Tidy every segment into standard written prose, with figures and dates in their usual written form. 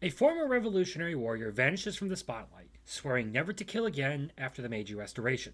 A former Revolutionary warrior vanishes from the spotlight, swearing never to kill again after the Meiji Restoration.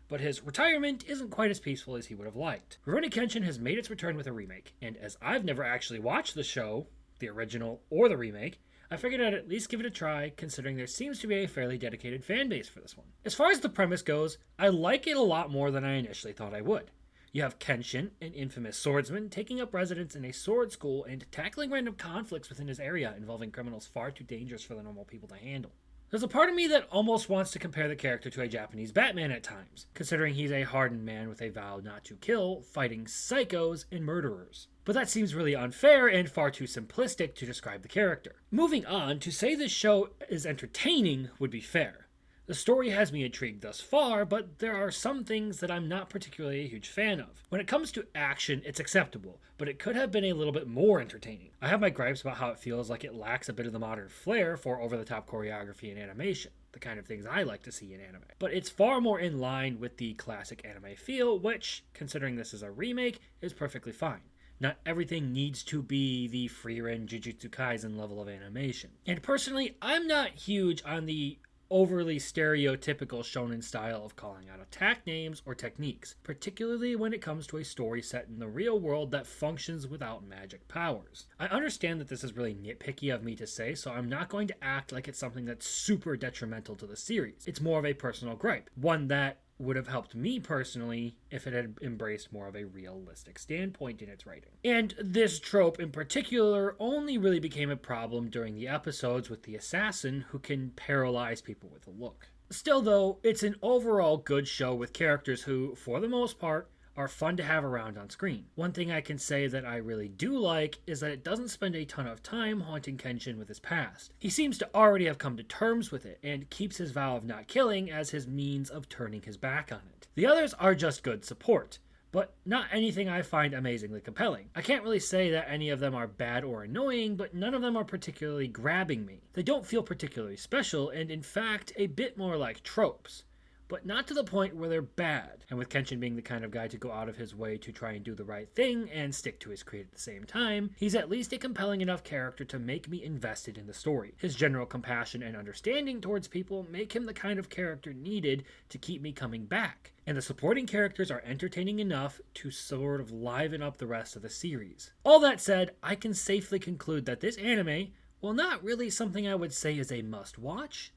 But his retirement isn't quite as peaceful as he would have liked. Rurouni Kenshin has made its return with a remake, and as I've never actually watched the show, the original or the remake, I figured I'd at least give it a try, considering there seems to be a fairly dedicated fan base for this one. As far as the premise goes, I like it a lot more than I initially thought I would. You have Kenshin, an infamous swordsman, taking up residence in a sword school and tackling random conflicts within his area involving criminals far too dangerous for the normal people to handle. There's a part of me that almost wants to compare the character to a Japanese Batman at times, considering he's a hardened man with a vow not to kill, fighting psychos and murderers. But that seems really unfair and far too simplistic to describe the character. Moving on, to say this show is entertaining would be fair. The story has me intrigued thus far, but there are some things that I'm not particularly a huge fan of. When it comes to action, it's acceptable, but it could have been a little bit more entertaining. I have my gripes about how it feels like it lacks a bit of the modern flair for over-the-top choreography and animation, the kind of things I like to see in anime. But it's far more in line with the classic anime feel, which, considering this is a remake, is perfectly fine. Not everything needs to be the Frieren Jujutsu Kaisen level of animation. And personally, I'm not huge on the overly stereotypical shonen style of calling out attack names or techniques, particularly when it comes to a story set in the real world that functions without magic powers. I understand that this is really nitpicky of me to say, so I'm not going to act like it's something that's super detrimental to the series. It's more of a personal gripe, one that would have helped me personally if it had embraced more of a realistic standpoint in its writing. And this trope in particular only really became a problem during the episodes with the assassin who can paralyze people with a look. Still though, it's an overall good show with characters who, for the most part, are fun to have around on screen. One thing I can say that I really do like is that it doesn't spend a ton of time haunting Kenshin with his past. He seems to already have come to terms with it and keeps his vow of not killing as his means of turning his back on it. The others are just good support, but not anything I find amazingly compelling. I can't really say that any of them are bad or annoying, but none of them are particularly grabbing me. They don't feel particularly special and in fact a bit more like tropes, but not to the point where they're bad. And with Kenshin being the kind of guy to go out of his way to try and do the right thing and stick to his creed at the same time, he's at least a compelling enough character to make me invested in the story. His general compassion and understanding towards people make him the kind of character needed to keep me coming back. And the supporting characters are entertaining enough to sort of liven up the rest of the series. All that said, I can safely conclude that this anime, while not really something I would say is a must-watch,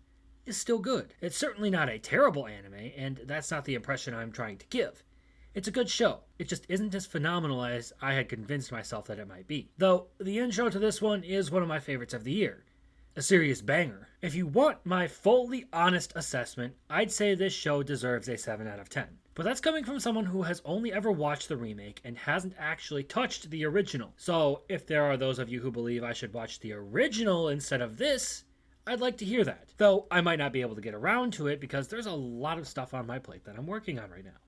is still good. It's certainly not a terrible anime, and that's not the impression I'm trying to give. It's a good show. It just isn't as phenomenal as I had convinced myself that it might be. Though, the intro to this one is one of my favorites of the year. A serious banger. If you want my fully honest assessment, I'd say this show deserves a 7 out of 10. But that's coming from someone who has only ever watched the remake and hasn't actually touched the original. So, if there are those of you who believe I should watch the original instead of this, I'd like to hear that. Though I might not be able to get around to it because there's a lot of stuff on my plate that I'm working on right now.